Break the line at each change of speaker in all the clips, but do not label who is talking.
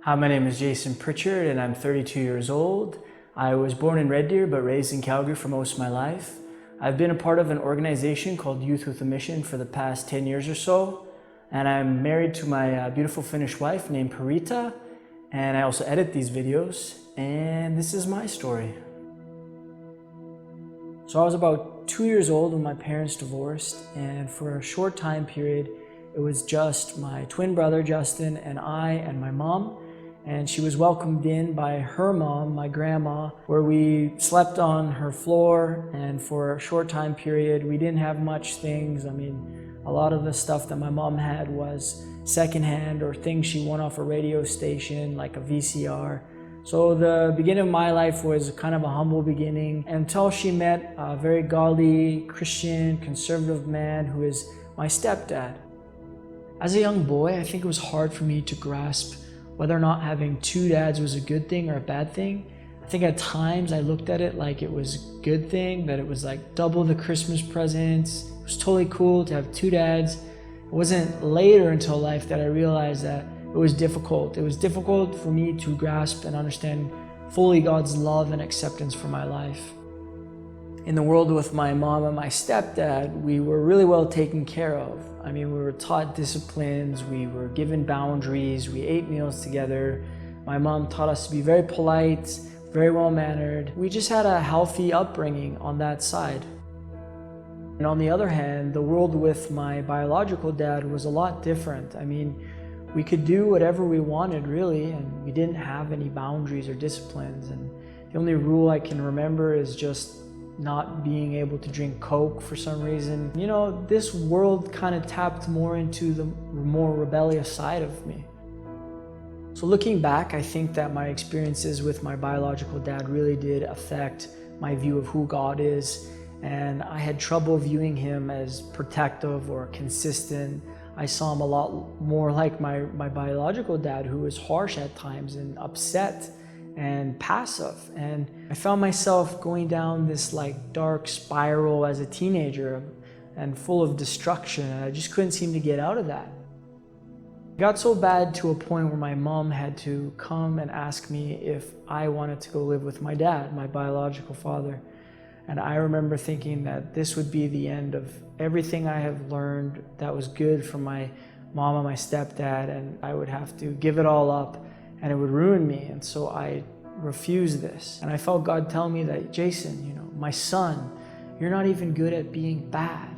Hi, my name is Pritchard and I'm 32 years old. I was born in Red Deer but raised in Calgary for most of my life. I've been a part of an organization called Youth with a Mission for the past 10 years or so. And I'm married to my beautiful Finnish wife named ℉ritcharđ. And I also edit these videos. And this is my story. So I was about 2 years old when my parents divorced, and for a short time period, it was just my twin brother, Justin, and I and my mom. And she was welcomed in by her mom, my grandma, where we slept on her floor. And for a short time period, we didn't have much things. I mean, a lot of the stuff that my mom had was secondhand or things she won off a radio station, like a VCR. So the beginning of my life was kind of a humble beginning until she met a very godly, Christian, conservative man who is my stepdad. As a young boy, I think it was hard for me to grasp whether or not having two dads was a good thing or a bad thing. I think at times I looked at it like it was a good thing, that it was like double the Christmas presents. It was totally cool to have two dads. It wasn't later until life that I realized that it was difficult. It was difficult for me to grasp and understand fully God's love and acceptance for my life. In the world with my mom and my stepdad, we were really well taken care of. I mean, we were taught disciplines, we were given boundaries, we ate meals together. My mom taught us to be very polite, very well-mannered. We just had a healthy upbringing on that side. And on the other hand, the world with my biological dad was a lot different. I mean, we could do whatever we wanted, really, and we didn't have any boundaries or disciplines. And the only rule I can remember is just not being able to drink Coke for some reason. You know, this world kind of tapped more into the more rebellious side of me. So looking back, I think that my experiences with my biological dad really did affect my view of who God is. And I had trouble viewing him as protective or consistent. I saw him a lot more like my biological dad, who was harsh at times and upset and passive. And I found myself going down this like dark spiral as a teenager and full of destruction, and I just couldn't seem to get out of that. It got so bad to a point where my mom had to come and ask me if I wanted to go live with my dad, my biological father. And I remember thinking that this would be the end of everything I have learned that was good from my mom and my stepdad, and I would have to give it all up and it would ruin me. And so I refused this. And I felt God tell me that, Jason, you know, my son, you're not even good at being bad.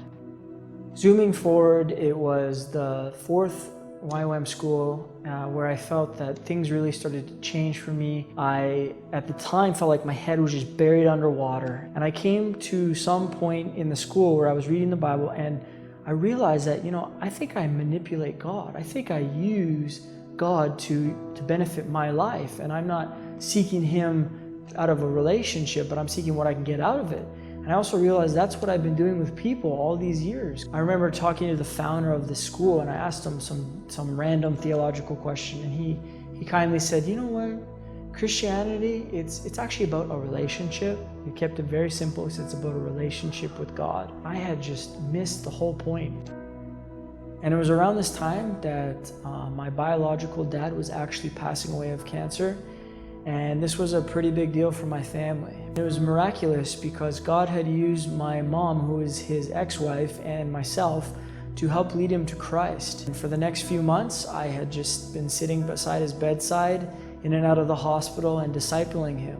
Zooming forward, it was the fourth YWAM school where I felt that things really started to change for me. I, at the time, felt like my head was just buried underwater. And I came to some point in the school where I was reading the Bible, and I realized that, you know, I think I manipulate God. I think I use God to benefit my life, and I'm not seeking him out of a relationship, but I'm seeking what I can get out of it. And I also realized that's what I've been doing with people all these years. I remember talking to the founder of the school, and I asked him some random theological question, and he kindly said, you know what, Christianity, it's actually about a relationship. He kept it very simple. He said it's about a relationship with God. I had just missed the whole point. And it was around this time that my biological dad was actually passing away of cancer. And this was a pretty big deal for my family. It was miraculous because God had used my mom, who is his ex-wife, and myself to help lead him to Christ. And for the next few months, I had just been sitting beside his bedside, in and out of the hospital, and discipling him.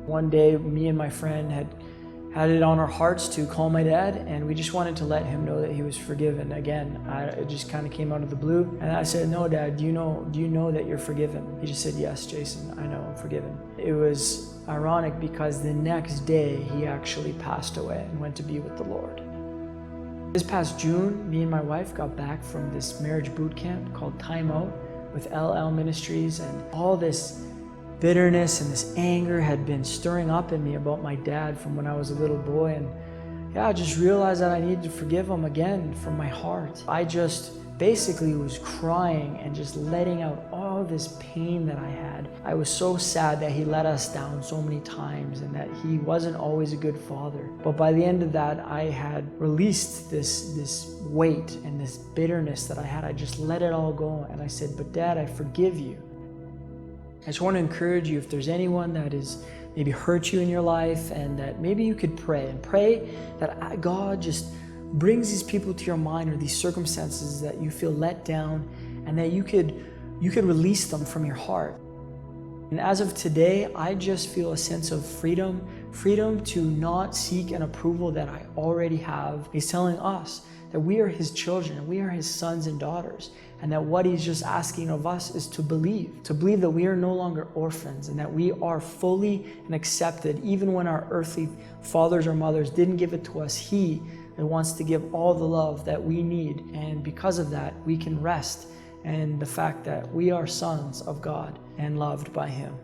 One day, me and my friend had it on our hearts to call my dad, and we just wanted to let him know that he was forgiven. Again, it just kind of came out of the blue. And I said, no, Dad, do you know that you're forgiven? He just said, yes, Jason, I know I'm forgiven. It was ironic because the next day he actually passed away and went to be with the Lord. This past June, me and my wife got back from this marriage boot camp called Time Out with LL Ministries, and all this bitterness and this anger had been stirring up in me about my dad from when I was a little boy. And yeah, I just realized that I needed to forgive him again from my heart. I just basically was crying and just letting out all this pain that I had. I was so sad that he let us down so many times and that he wasn't always a good father. But by the end of that, I had released this weight and this bitterness that I had. I just let it all go, and I said, but Dad, I forgive you. I just want to encourage you, if there's anyone that is maybe hurt you in your life, and that maybe you could pray that God just brings these people to your mind, or these circumstances that you feel let down, and that you could release them from your heart. And as of today, I just feel a sense of freedom to not seek an approval that I already have. He's telling us that we are His children, and we are His sons and daughters, and that what He's just asking of us is to believe that we are no longer orphans, and that we are fully and accepted. Even when our earthly fathers or mothers didn't give it to us, He wants to give all the love that we need, and because of that, we can rest in the fact that we are sons of God and loved by Him.